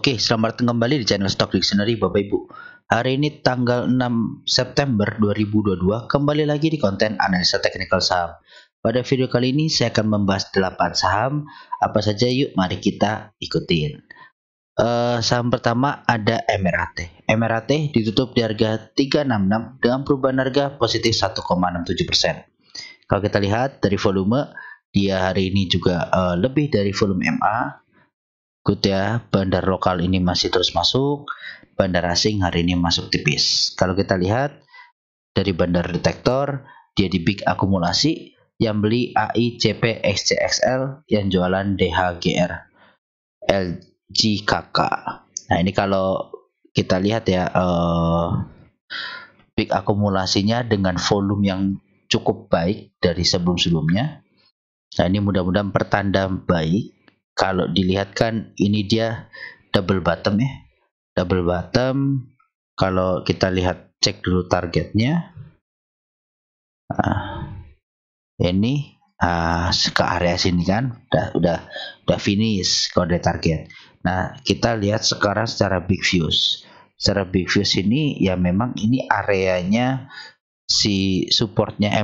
Oke, selamat datang kembali di channel Stock Dictionary Bapak Ibu. Hari ini tanggal 6 September 2022, kembali lagi di konten analisa teknikal saham. Pada video kali ini saya akan membahas 8 saham. Apa saja yuk mari kita ikutin. Saham pertama ada MRAT. MRAT ditutup di harga 366 dengan perubahan harga positif 1,67%. Kalau kita lihat dari volume, dia hari ini juga lebih dari volume MA. Good ya, bandar lokal ini masih terus masuk, bandar asing hari ini masuk tipis. Kalau kita lihat dari bandar detektor, dia di big akumulasi, yang beli AI, CP, XCXL, yang jualan DHGR, LGKK. Nah ini kalau kita lihat ya, big akumulasinya dengan volume yang cukup baik dari sebelum-sebelumnya. Nah ini mudah-mudahan pertanda baik. Kalau dilihat kan ini dia double bottom ya, double bottom. Kalau kita lihat cek dulu targetnya, ini ke area sini kan udah finish kode target. Nah kita lihat sekarang secara big views. Secara big views ini ya memang ini areanya si supportnya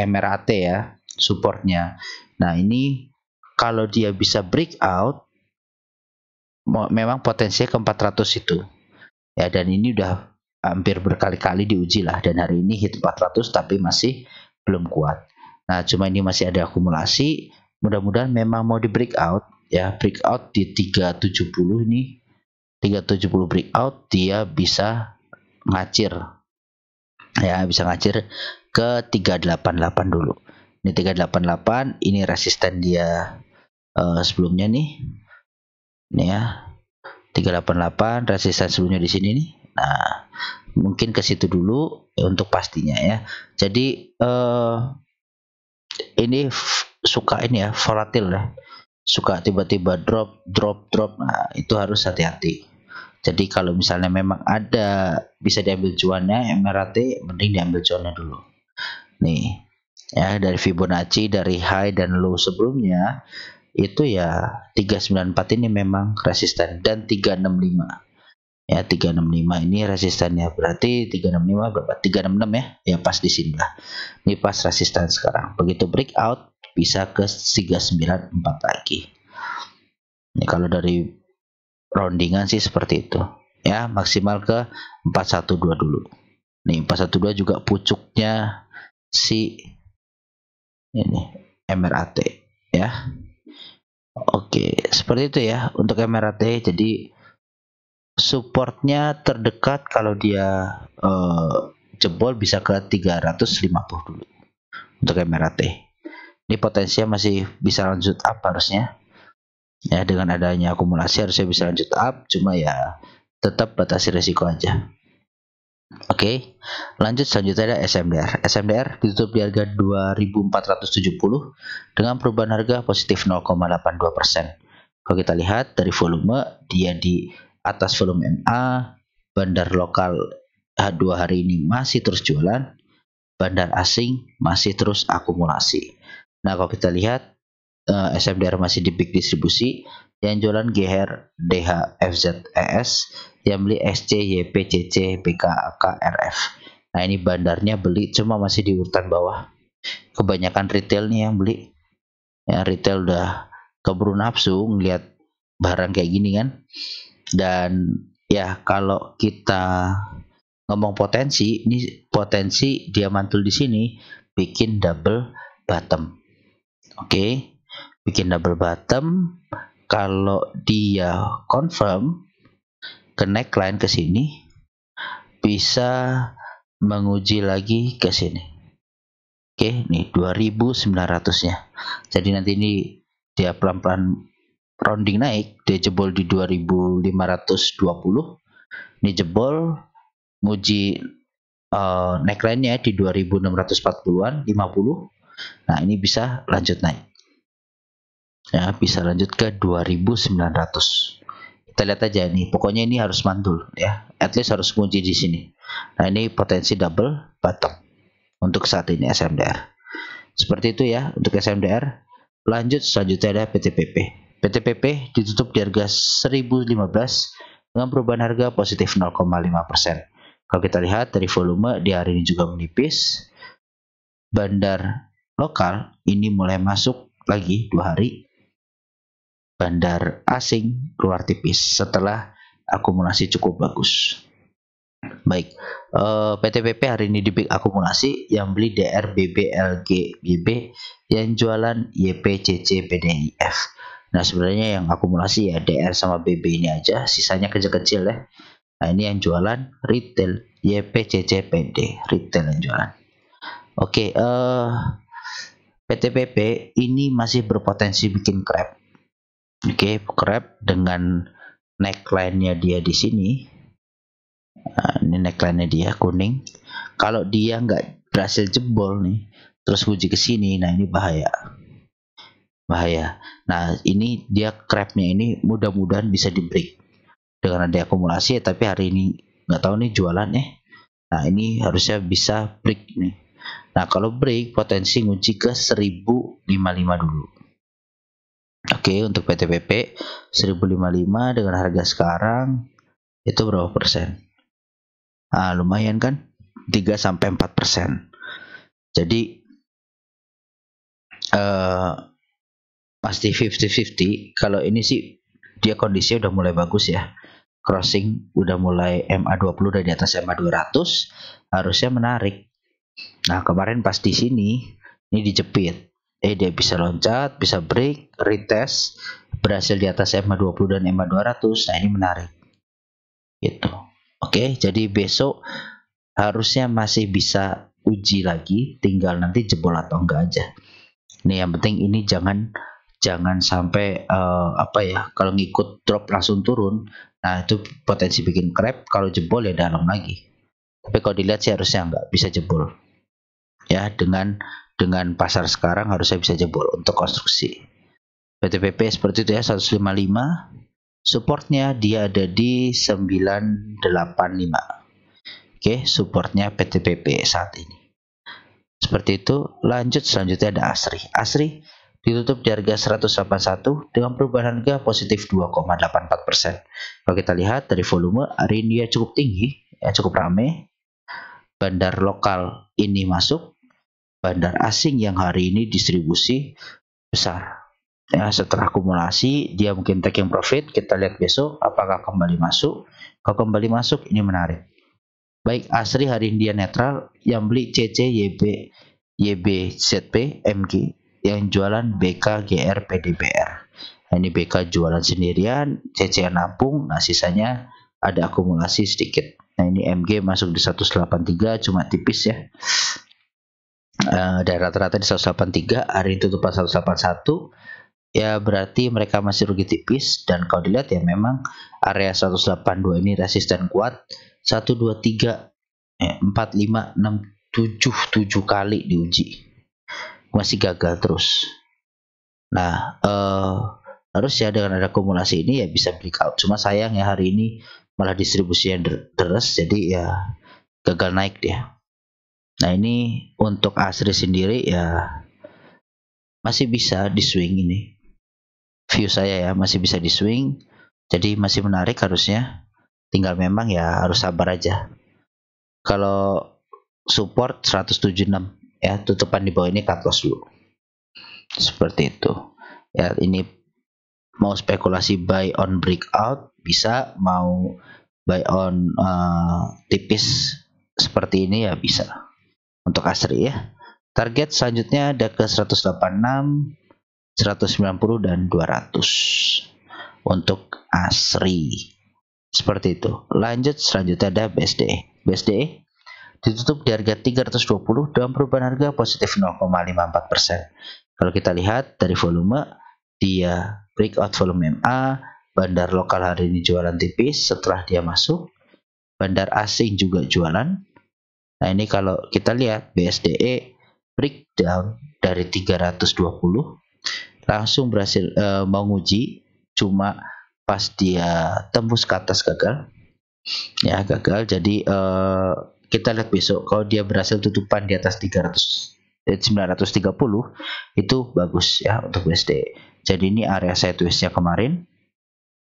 MRAT ya, supportnya. Nah ini kalau dia bisa breakout, memang potensinya ke 400 itu ya, dan ini udah hampir berkali-kali diuji lah, dan hari ini hit 400 tapi masih belum kuat. Nah cuma ini masih ada akumulasi, mudah-mudahan memang mau di breakout ya, breakout di 370 ini, 370 breakout dia bisa ngacir ya, bisa ngacir ke 388 dulu. Ini 388, ini resisten dia sebelumnya nih. Ini ya. 388 resisten sebelumnya di sini nih. Nah, mungkin ke situ dulu untuk pastinya ya. Jadi ini suka ini ya, volatil ya. Suka tiba-tiba drop. Nah, itu harus hati-hati. Jadi kalau misalnya memang ada bisa diambil cuannya MRAT, mending diambil cuannya dulu. Nih. Ya, dari Fibonacci, dari high dan low sebelumnya itu ya 394 ini memang resisten, dan 365 ya, 365 ini resistennya, berarti 365 berapa, 366 ya, ya pas di sini lah, ini pas resisten sekarang. Begitu breakout bisa ke 394 lagi. Ini kalau dari roundingan sih seperti itu ya, maksimal ke 412 dulu. Nih 412 juga pucuknya si ini MRAT ya. Oke, seperti itu ya untuk MRAT. Jadi supportnya terdekat kalau dia jebol bisa ke 350 dulu untuk MRAT. Ini potensinya masih bisa lanjut up harusnya ya, dengan adanya akumulasi harusnya bisa lanjut up, cuma ya tetap batasi resiko aja. Oke, lanjut selanjutnya ada SMDR. SMDR ditutup di harga 2470 dengan perubahan harga positif 0,82%. Kalau kita lihat dari volume, dia di atas volume MA, bandar lokal H2 hari ini masih terus jualan, bandar asing masih terus akumulasi. Nah kalau kita lihat SMDR masih di big distribusi, yang jualan GR, DH, FZ, ES, yang beli SC, YP, CC, BK, AK, RF. Nah ini bandarnya beli, cuma masih di urutan bawah. Kebanyakan retail nih yang beli. Ya retail udah keburu nafsu ngeliat barang kayak gini kan. Dan ya kalau kita ngomong potensi, ini potensi dia mantul di sini bikin double bottom. Oke. Bikin double bottom. Kalau dia confirm ke neckline ke sini, bisa menguji lagi ke sini. Oke, nih 2900-nya. Jadi nanti ini dia pelan-pelan rounding naik, dia jebol di 2520. Ini jebol muji neckline-nya di 2640-an, 50. Nah, ini bisa lanjut naik. Ya, bisa lanjut ke 2900. Kita lihat aja nih, pokoknya ini harus mantul ya, at least harus muji di sini. Nah ini potensi double bottom untuk saat ini SMDR. Seperti itu ya untuk SMDR. Lanjut selanjutnya ada PTPP. PTPP ditutup di harga 1015 dengan perubahan harga positif 0,5%. Kalau kita lihat dari volume di hari ini juga menipis. Bandar lokal ini mulai masuk lagi 2 hari. Bandar asing keluar tipis setelah akumulasi cukup bagus. Baik, PTPP hari ini di big akumulasi, yang beli DR, BB, LG, YB, yang jualan YP, CC, PDIF. Nah, sebenarnya yang akumulasi ya DR sama BB ini aja, sisanya kecil-kecil ya. Nah, ini yang jualan retail, YP, CC, PD, retail yang jualan. Oke, PTPP ini masih berpotensi bikin crab. Oke, crab dengan neckline-nya dia di sini. Nah, ini neckline-nya dia kuning. Kalau dia nggak berhasil jebol nih, terus uji ke sini, nah ini bahaya. Nah, ini dia crabnya ini mudah-mudahan bisa di break dengan ada akumulasi, tapi hari ini nggak tahu nih jualan ya. Nah, ini harusnya bisa break nih. Nah, kalau break potensi nguji ke 1055 dulu. Oke, untuk PTPP 1055 dengan harga sekarang itu berapa persen? Nah, lumayan kan? 3-4%. Jadi pasti 50-50. Kalau ini sih dia kondisinya udah mulai bagus ya. Crossing udah mulai MA20 udah di atas MA200, harusnya menarik. Nah, kemarin pas di sini ini dijepit. Dia bisa loncat, bisa break, retest, berhasil di atas MA20 dan MA200. Nah, ini menarik. Gitu. Oke, jadi besok harusnya masih bisa uji lagi, tinggal nanti jebol atau enggak aja. Nih yang penting ini jangan sampai kalau ngikut drop langsung turun. Nah, itu potensi bikin crab, kalau jebol ya dalam lagi. Tapi kalau dilihat sih harusnya enggak bisa jebol. Ya, dengan pasar sekarang harusnya bisa jebol untuk konstruksi. PTPP seperti itu ya, 155. Supportnya dia ada di 985. Oke, supportnya PTPP saat ini. Seperti itu. Lanjut, selanjutnya ada ASRI. ASRI ditutup di harga 181 dengan perubahan harga positif 2,84%. Kalau kita lihat dari volume hari ini dia cukup tinggi, ya cukup ramai. Bandar lokal ini masuk, bandar asing yang hari ini distribusi besar. Ya, setelah akumulasi dia mungkin taking profit. Kita lihat besok apakah kembali masuk. Kalau kembali masuk ini menarik. Baik, ASRI hari ini dia netral, yang beli CC, YB, ZP, MG, yang jualan BK, GR, PDBR. Nah, ini BK jualan sendirian, CC nampung, nah sisanya ada akumulasi sedikit. Nah, ini MG masuk di 183, cuma tipis ya. Dan rata-rata di 183, hari ini tutupan 181. Ya berarti mereka masih rugi tipis, dan kalau dilihat ya memang area 182 ini resisten kuat. 1, 2, 3, 4, 5, 6, 7 kali diuji, masih gagal terus. Nah, harusnya dengan ada akumulasi ini ya bisa breakout. Cuma sayang ya hari ini malah distribusinya deres, jadi ya gagal naik dia. Nah, ini untuk ASRI sendiri ya masih bisa di swing ini. View saya ya masih bisa di swing, jadi masih menarik harusnya. Tinggal memang ya harus sabar aja. Kalau support 176 ya, tutupan di bawah ini cut loss dulu. Seperti itu. Ya, ini mau spekulasi buy on breakout bisa, mau buy on tipis seperti ini ya bisa. Untuk ASRI ya. Target selanjutnya ada ke 186, 190 dan 200 untuk ASRI. Seperti itu. Lanjut, selanjutnya ada BSDE. BSDE ditutup di harga 320 dengan perubahan harga positif 0,54%. Kalau kita lihat dari volume, dia breakout volume MA, bandar lokal hari ini jualan tipis setelah dia masuk, bandar asing juga jualan. Nah, ini kalau kita lihat BSDE breakdown dari 320 langsung berhasil mau nguji, cuma pas dia tembus ke atas gagal. Ya, gagal. Jadi kita lihat besok kalau dia berhasil tutupan di atas 300 930 itu bagus ya untuk BSD. Jadi ini area sideways-nya kemarin.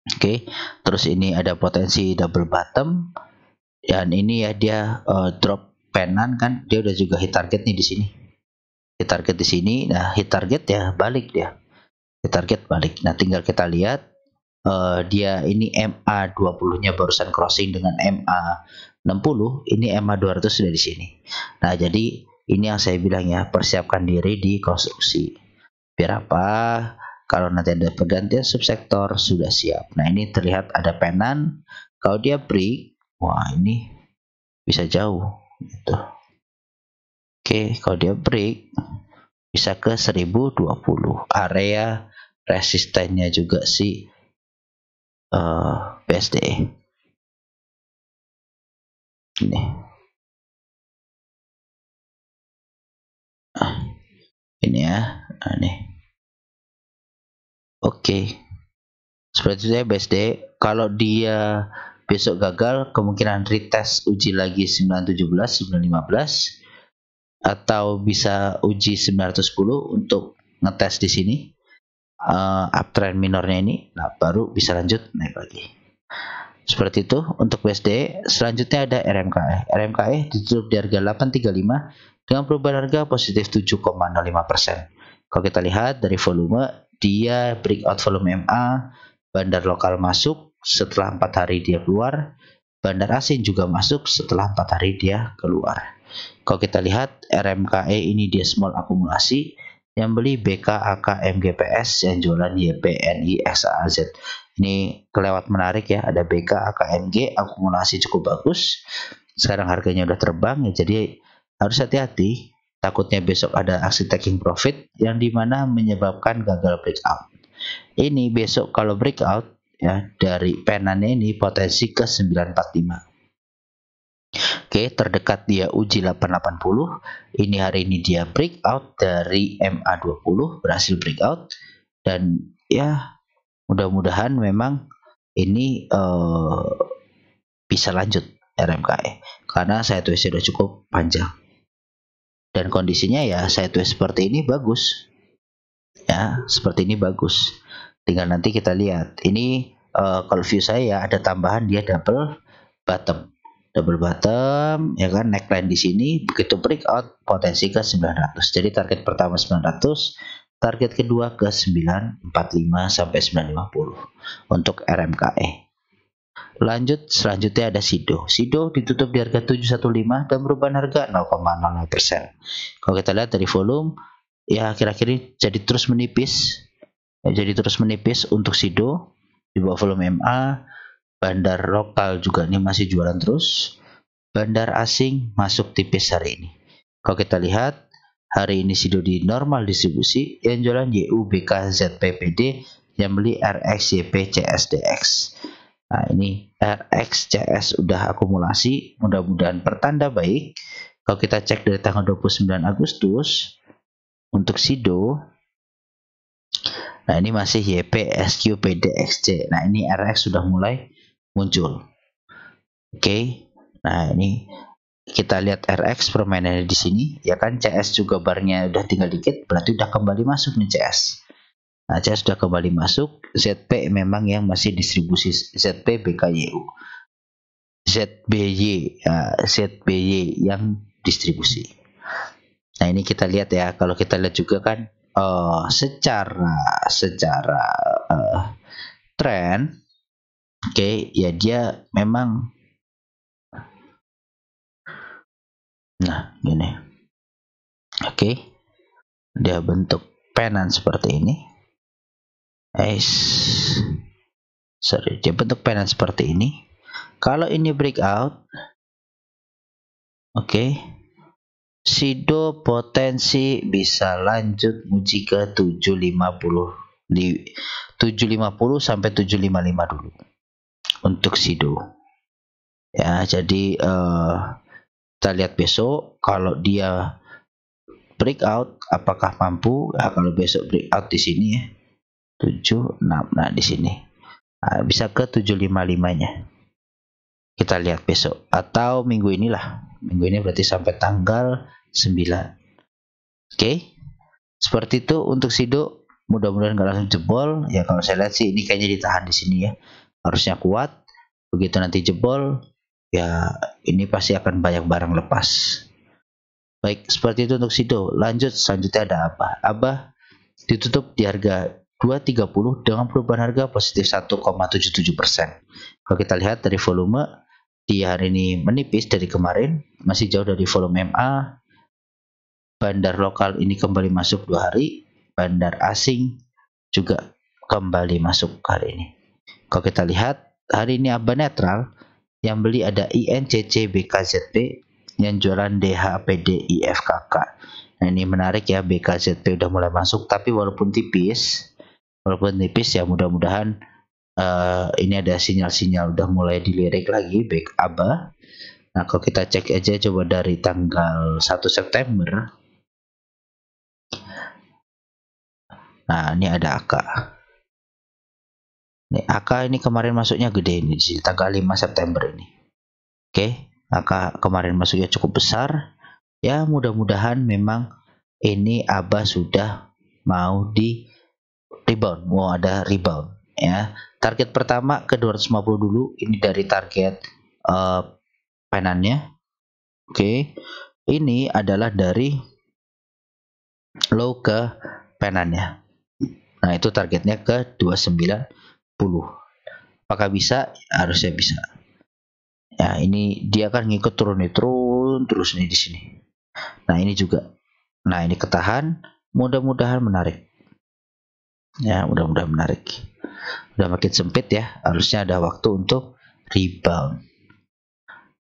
Oke, terus ini ada potensi double bottom, dan ini ya dia drop penan kan, dia udah juga hit target nih di sini. Hit target di sini, nah hit target ya balik dia. Hit target balik. Nah, tinggal kita lihat dia ini MA20-nya barusan crossing dengan MA60, ini MA200 sudah di sini. Nah, jadi ini yang saya bilang ya, persiapkan diri di konstruksi. Biar apa? Kalau nanti ada pergantian subsektor sudah siap. Nah, ini terlihat ada penan. Kalau dia break, wah ini bisa jauh gitu. Oke, kalau dia break bisa ke 1020. Area resistennya juga si BSD. Ini. Ini ya. Nah, ini. Oke. Seperti itu ya BSD. Kalau dia besok gagal, kemungkinan retest uji lagi 917, 915, atau bisa uji 910 untuk ngetes di sini uptrend minornya ini. Nah, baru bisa lanjut naik lagi. Seperti itu untuk BSD. Selanjutnya ada RMKE. RMKE ditutup di harga 835 dengan perubahan harga positif 7,05%. Kalau kita lihat dari volume, dia breakout volume MA, bandar lokal masuk setelah 4 hari dia keluar, bandar asing juga masuk setelah 4 hari dia keluar. Kalau kita lihat RMKE ini dia small akumulasi, yang beli BK, AK, MGPS, yang jualan YPNI, XAZ. Ini kelewat menarik ya, ada BK, AK, MG, akumulasi cukup bagus. Sekarang harganya udah terbang ya, jadi harus hati-hati. Takutnya besok ada aksi taking profit yang dimana menyebabkan gagal breakout. Ini besok kalau breakout ya dari penannya ini potensi ke 945. Oke, terdekat dia uji 880. Ini hari ini dia breakout dari MA20, berhasil breakout, dan ya mudah-mudahan memang ini bisa lanjut RMKE karena sideways sudah cukup panjang. Dan kondisinya ya sideways seperti ini bagus. Ya, seperti ini bagus. Tinggal nanti kita lihat. Ini kalau view saya ya ada tambahan dia double bottom. Double bottom ya kan, neckline di sini, begitu breakout potensi ke 900. Jadi target pertama 900, target kedua ke 945 sampai 950 untuk RMKE. Lanjut, selanjutnya ada SIDO. SIDO ditutup di harga 715 dan perubahan harga 0,00%. Kalau kita lihat dari volume ya kira-kira jadi terus menipis. Ya, jadi terus menipis untuk SIDO di bawah volume MA. Bandar lokal juga ini masih jualan terus. Bandar asing masuk tipis hari ini. Kalau kita lihat hari ini SIDO di normal distribusi, yang jualan YU, BK, ZPPD, yang beli RX, YP, CSDX. Nah, ini RX, CS udah akumulasi, mudah-mudahan pertanda baik. Kalau kita cek dari tanggal 29 Agustus untuk SIDO, nah ini masih YP, SQ, PD, XC. Nah, ini RX sudah mulai muncul. Oke. Nah, ini kita lihat RX permainannya di sini ya kan, CS juga barnya udah tinggal dikit, berarti udah kembali masuk nih CS. Nah, CS sudah kembali masuk. ZP memang yang masih distribusi, ZP, BKYU, ZBY, ZBY yang distribusi. Nah, ini kita lihat ya, kalau kita lihat juga kan secara tren, oke, ya dia memang, nah gini, oke, dia bentuk penan seperti ini. Dia bentuk penan seperti ini. Kalau ini breakout, oke, SIDO potensi bisa lanjut uji ke 750 sampai 755 dulu untuk SIDO. Ya, jadi kita lihat besok kalau dia breakout apakah mampu. Ya, kalau besok breakout di sini ya 76, nah di sini. Nah, bisa ke 755-nya. Kita lihat besok atau minggu inilah. Minggu ini berarti sampai tanggal 9. Oke, seperti itu untuk Sido. Mudah-mudahan nggak langsung jebol. Ya kalau saya lihat sih ini kayaknya ditahan di sini ya. Harusnya kuat. Begitu nanti jebol, ya ini pasti akan banyak barang lepas. Baik, seperti itu untuk Sido. Lanjut, selanjutnya ada apa? Abah ditutup di harga 230 dengan perubahan harga positif 1,77%. Kalau kita lihat dari volume di hari ini menipis dari kemarin, masih jauh dari volume MA. Bandar lokal ini kembali masuk 2 hari, bandar asing juga kembali masuk hari ini. Kalau kita lihat hari ini Abah netral, yang beli ada INCC BKZP, yang jualan DHPD IFKK. Nah ini menarik ya, BKZP udah mulai masuk, tapi walaupun tipis ya mudah-mudahan ini ada sinyal-sinyal udah mulai dilirik lagi baik Abah. Nah kalau kita cek aja coba dari tanggal 1 September. Nah ini ada AK. Nih AK ini kemarin masuknya gede ini di tanggal 5 September ini. Oke, AK kemarin masuknya cukup besar. Ya mudah-mudahan memang ini Abah sudah mau di rebound, mau ada rebound ya. Target pertama ke 250 dulu, ini dari target penannya. Oke. Ini adalah dari low ke penannya. Nah, itu targetnya ke 290. Apakah bisa? Harusnya bisa. Ya, ini dia kan ngikut turun terus nih di sini. Nah, ini juga. Nah, ini ketahan, mudah-mudahan menarik. Ya, mudah-mudahan menarik. Udah makin sempit ya, harusnya ada waktu untuk rebound.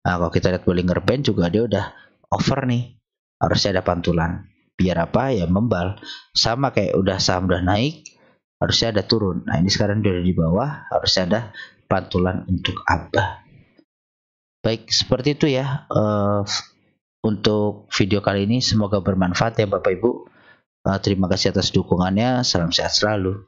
Nah, kalau kita lihat Bollinger Band juga dia udah over nih. Harusnya ada pantulan. Biar apa? Ya membal. Sama kayak saham udah naik, harusnya ada turun. Nah, ini sekarang udah di bawah, harusnya ada pantulan untuk Abah. Baik, seperti itu ya. Untuk video kali ini semoga bermanfaat ya Bapak Ibu. Terima kasih atas dukungannya. Salam sehat selalu.